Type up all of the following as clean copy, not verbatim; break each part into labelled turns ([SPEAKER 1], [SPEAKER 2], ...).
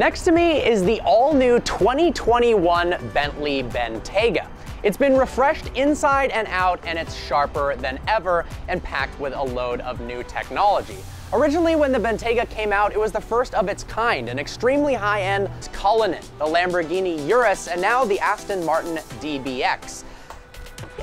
[SPEAKER 1] Next to me is the all-new 2021 Bentley Bentayga. It's been refreshed inside and out, and it's sharper than ever and packed with a load of new technology. Originally, when the Bentayga came out, it was the first of its kind, an extremely high-end Cullinan, the Lamborghini Urus, and now the Aston Martin DBX.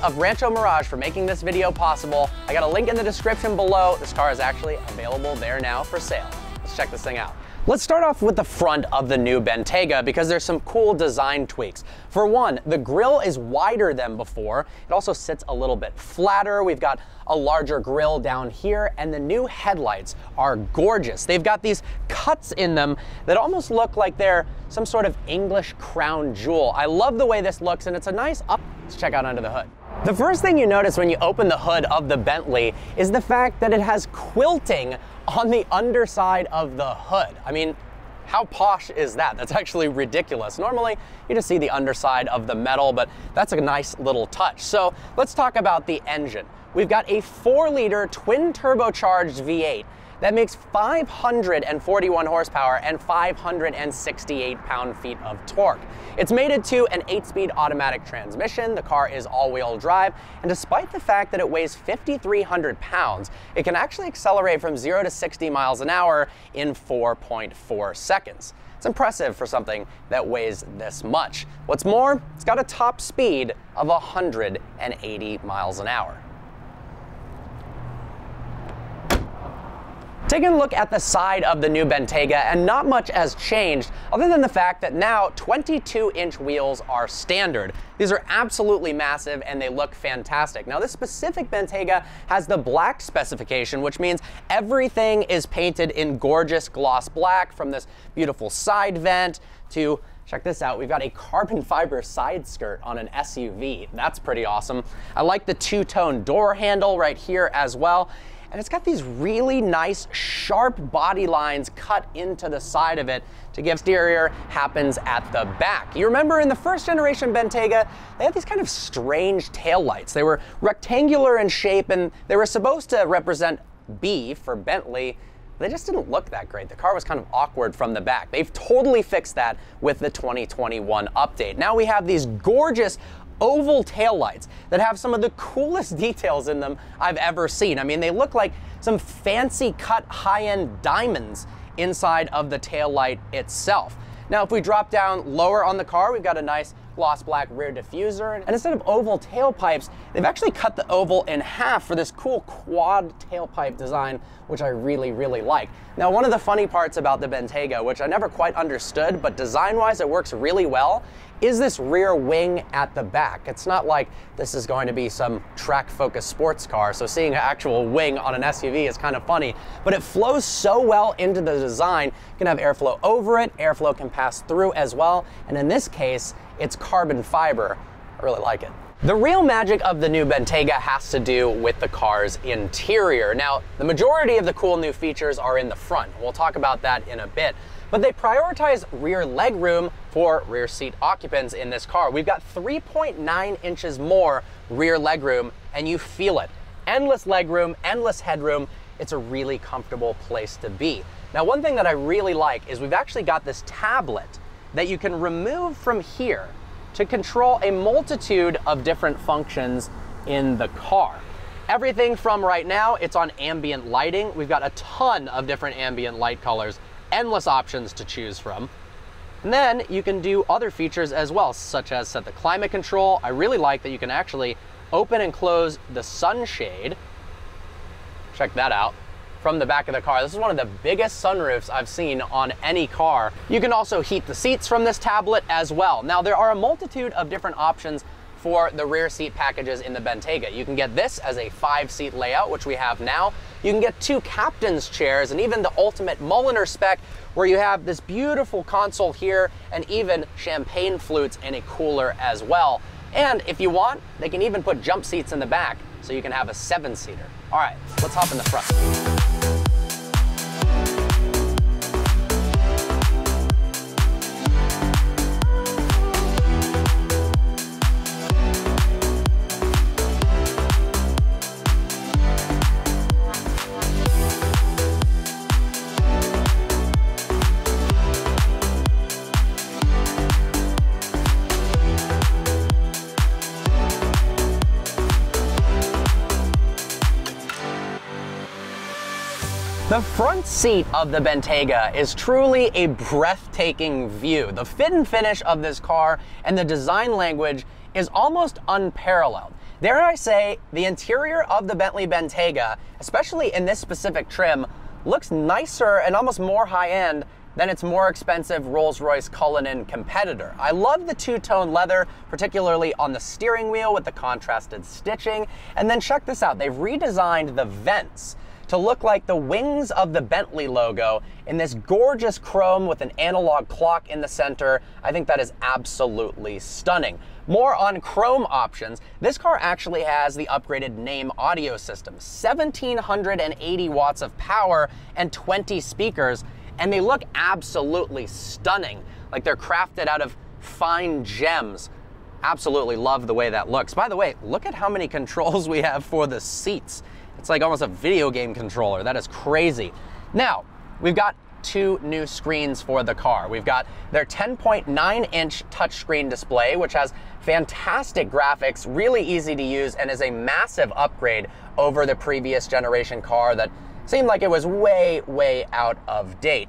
[SPEAKER 1] Of Rancho Mirage for making this video possible. I got a link in the description below. This car is actually available there now for sale. Let's check this thing out. Let's start off with the front of the new Bentayga because there's some cool design tweaks. For one, the grille is wider than before. It also sits a little bit flatter. We've got a larger grille down here, and the new headlights are gorgeous. They've got these cuts in them that almost look like they're some sort of English crown jewel. I love the way this looks, and it's a nice up. Let's check out under the hood. The first thing you notice when you open the hood of the Bentley is the fact that it has quilting on the underside of the hood. I mean, how posh is that? That's actually ridiculous. Normally, you just see the underside of the metal, but that's a nice little touch. So let's talk about the engine. We've got a 4-liter twin turbocharged V8 that makes 541 horsepower and 568 pound-feet of torque. It's mated to an 8-speed automatic transmission. The car is all-wheel drive, and despite the fact that it weighs 5,300 pounds, it can actually accelerate from 0 to 60 miles an hour in 4.4 seconds. It's impressive for something that weighs this much. What's more, it's got a top speed of 180 miles an hour. Taking a look at the side of the new Bentayga, and not much has changed other than the fact that now 22-inch wheels are standard. These are absolutely massive and they look fantastic. Now this specific Bentayga has the black specification, which means everything is painted in gorgeous gloss black, from this beautiful side vent to, check this out, we've got a carbon fiber side skirt on an SUV. That's pretty awesome. I like the two-tone door handle right here as well. And it's got these really nice, sharp body lines cut into the side of it to give exterior happens at the back. You remember in the first generation Bentayga, they had these kind of strange taillights. They were rectangular in shape and they were supposed to represent B for Bentley. They just didn't look that great. The car was kind of awkward from the back. They've totally fixed that with the 2021 update. Now we have these gorgeous oval taillights that have some of the coolest details in them I've ever seen. I mean, they look like some fancy cut high-end diamonds inside of the taillight itself. Now, if we drop down lower on the car, we've got a nice gloss black rear diffuser, and instead of oval tailpipes, they've actually cut the oval in half for this cool quad tailpipe design, which I really, really like. Now, one of the funny parts about the Bentayga, which I never quite understood, but design-wise it works really well, is this rear wing at the back. It's not like this is going to be some track-focused sports car, so seeing an actual wing on an SUV is kind of funny, but it flows so well into the design. You can have airflow over it, airflow can pass through as well, and in this case, it's carbon fiber. I really like it. The real magic of the new Bentayga has to do with the car's interior. Now, the majority of the cool new features are in the front. We'll talk about that in a bit. But they prioritize rear legroom for rear seat occupants in this car. We've got 3.9 inches more rear legroom, and you feel it. Endless legroom, endless headroom. It's a really comfortable place to be. Now, one thing that I really like is we've actually got this tablet that you can remove from here to control a multitude of different functions in the car. Everything from right now, it's on ambient lighting. We've got a ton of different ambient light colors, endless options to choose from. And then you can do other features as well, such as set the climate control. I really like that you can actually open and close the sunshade. Check that out. From the back of the car. This is one of the biggest sunroofs I've seen on any car. You can also heat the seats from this tablet as well. Now, there are a multitude of different options for the rear seat packages in the Bentayga. You can get this as a 5-seat layout, which we have now. You can get 2 captain's chairs and even the ultimate Mulliner spec, where you have this beautiful console here and even champagne flutes in a cooler as well. And if you want, they can even put jump seats in the back, so you can have a 7-seater. All right, let's hop in the front. The front seat of the Bentayga is truly a breathtaking view. The fit and finish of this car and the design language is almost unparalleled. Dare I say, the interior of the Bentley Bentayga, especially in this specific trim, looks nicer and almost more high-end than its more expensive Rolls-Royce Cullinan competitor. I love the two-tone leather, particularly on the steering wheel with the contrasted stitching. And then check this out, they've redesigned the vents to look like the wings of the Bentley logo in this gorgeous chrome with an analog clock in the center. I think that is absolutely stunning. More on chrome options, this car actually has the upgraded Name audio system, 1,780 watts of power and 20 speakers, and they look absolutely stunning, like they're crafted out of fine gems. Absolutely love the way that looks. By the way, look at how many controls we have for the seats. It's like almost a video game controller. That is crazy. Now, we've got two new screens for the car. We've got their 10.9-inch touchscreen display, which has fantastic graphics, really easy to use, and is a massive upgrade over the previous generation car that seemed like it was way, way out of date.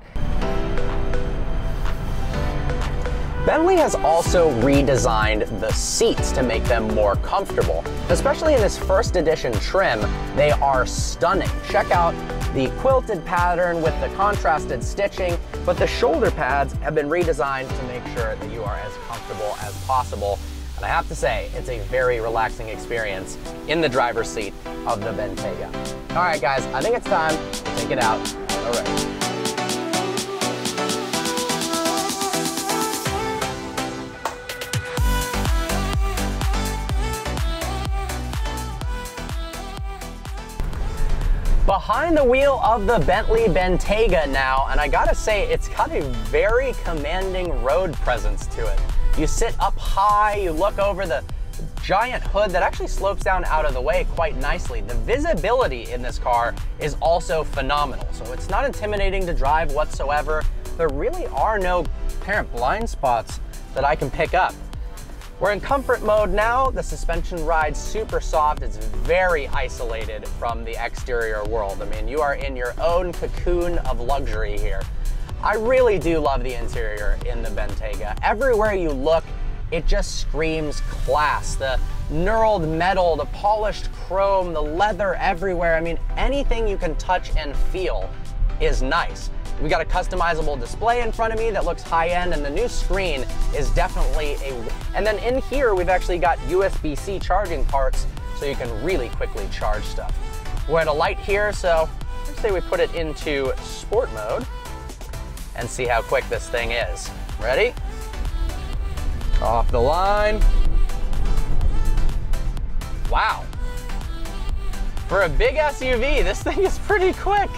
[SPEAKER 1] Bentley has also redesigned the seats to make them more comfortable. Especially in this first edition trim, they are stunning. Check out the quilted pattern with the contrasted stitching, but the shoulder pads have been redesigned to make sure that you are as comfortable as possible. And I have to say, it's a very relaxing experience in the driver's seat of the Bentayga. All right, guys, I think it's time to take it out. All right. Behind the wheel of the Bentley Bentayga now, and I gotta say, it's got a very commanding road presence to it. You sit up high, you look over the giant hood that actually slopes down out of the way quite nicely. The visibility in this car is also phenomenal, so it's not intimidating to drive whatsoever. There really are no apparent blind spots that I can pick up. We're in comfort mode now. The suspension rides super soft. It's very isolated from the exterior world. I mean, you are in your own cocoon of luxury here. I really do love the interior in the Bentayga. Everywhere you look, it just screams class. The knurled metal, the polished chrome, the leather everywhere. I mean, anything you can touch and feel is nice. We got a customizable display in front of me that looks high-end, and the new screen is definitely and then in here, we've actually got USB-C charging parts, so you can really quickly charge stuff. We're at a light here, so let's say we put it into sport mode and see how quick this thing is. Ready? Off the line. Wow. For a big SUV, this thing is pretty quick.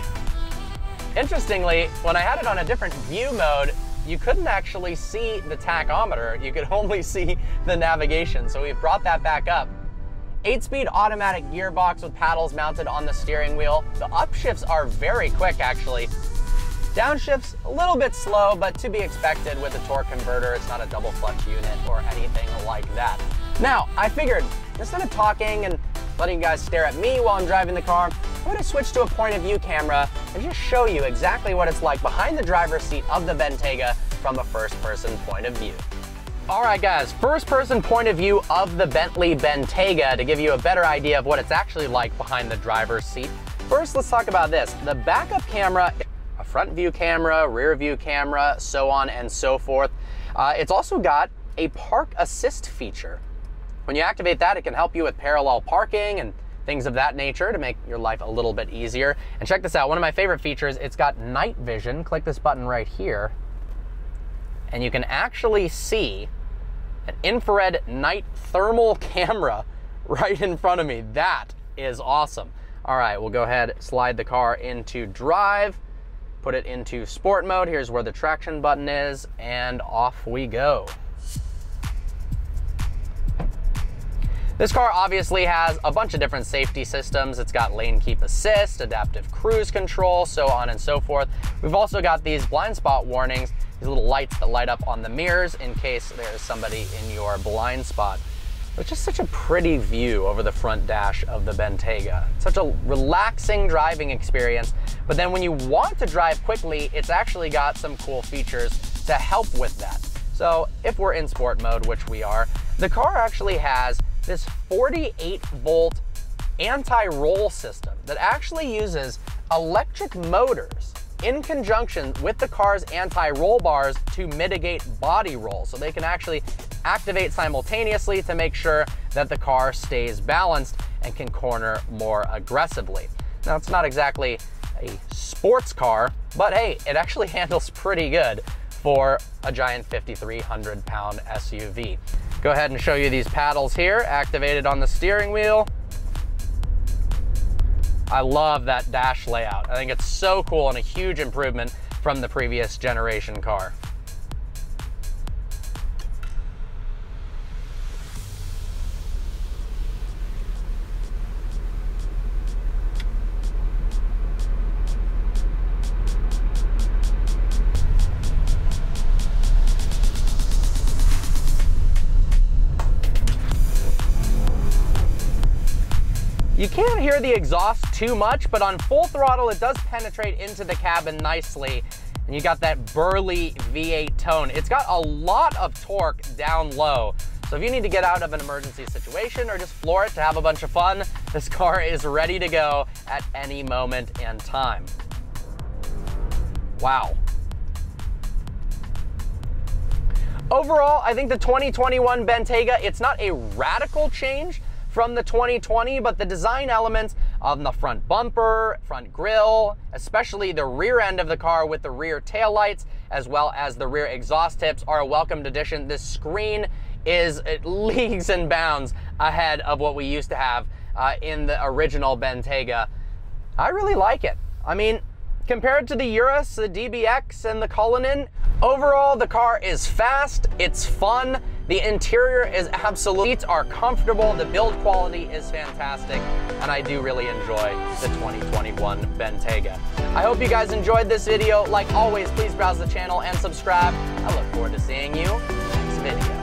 [SPEAKER 1] Interestingly, when I had it on a different view mode, you couldn't actually see the tachometer. You could only see the navigation. So we've brought that back up. 8-speed automatic gearbox with paddles mounted on the steering wheel. The upshifts are very quick, actually. Downshifts, a little bit slow, but to be expected with a torque converter. It's not a double clutch unit or anything like that. Now, I figured instead of talking and letting you guys stare at me while I'm driving the car, I'm going to switch to a point of view camera and just show you exactly what it's like behind the driver's seat of the Bentayga from a first-person point of view. All right, guys, first-person point of view of the Bentley Bentayga to give you a better idea of what it's actually like behind the driver's seat. First, let's talk about this. The backup camera, a front view camera, rear view camera, so on and so forth. It's also got a park assist feature. When you activate that, it can help you with parallel parking and things of that nature to make your life a little bit easier. And check this out, one of my favorite features, it's got night vision. Click this button right here, and you can actually see an infrared night thermal camera right in front of me. That is awesome. All right, we'll go ahead, slide the car into drive, put it into sport mode. Here's where the traction button is, and off we go. This car obviously has a bunch of different safety systems. It's got lane keep assist, adaptive cruise control, so on and so forth. We've also got these blind spot warnings, these little lights that light up on the mirrors in case there's somebody in your blind spot. It's just such a pretty view over the front dash of the Bentayga. Such a relaxing driving experience, But then when you want to drive quickly, it's actually got some cool features to help with that. So if we're in sport mode, which we are, the car actually has this 48-volt anti-roll system that actually uses electric motors in conjunction with the car's anti-roll bars to mitigate body roll. So they can actually activate simultaneously to make sure that the car stays balanced and can corner more aggressively. Now, it's not exactly a sports car, but hey, it actually handles pretty good for a giant 5,300-pound SUV. Go ahead and show you these paddles here, activated on the steering wheel. I love that dash layout. I think it's so cool and a huge improvement from the previous generation car. You can't hear the exhaust too much, but on full throttle, it does penetrate into the cabin nicely. And you got that burly V8 tone. It's got a lot of torque down low. So if you need to get out of an emergency situation or just floor it to have a bunch of fun, this car is ready to go at any moment and time. Wow. Overall, I think the 2021 Bentayga, it's not a radical change from the 2020, but the design elements on the front bumper, front grille, especially the rear end of the car with the rear taillights, as well as the rear exhaust tips, are a welcomed addition. This screen is leagues and bounds ahead of what we used to have in the original Bentayga. I really like it. I mean, compared to the Urus, the DBX, and the Cullinan, overall the car is fast, it's fun, the interior is absolutely, seats are comfortable, the build quality is fantastic, and I do really enjoy the 2021 Bentayga. I hope you guys enjoyed this video. Like always, please browse the channel and subscribe. I look forward to seeing you next video.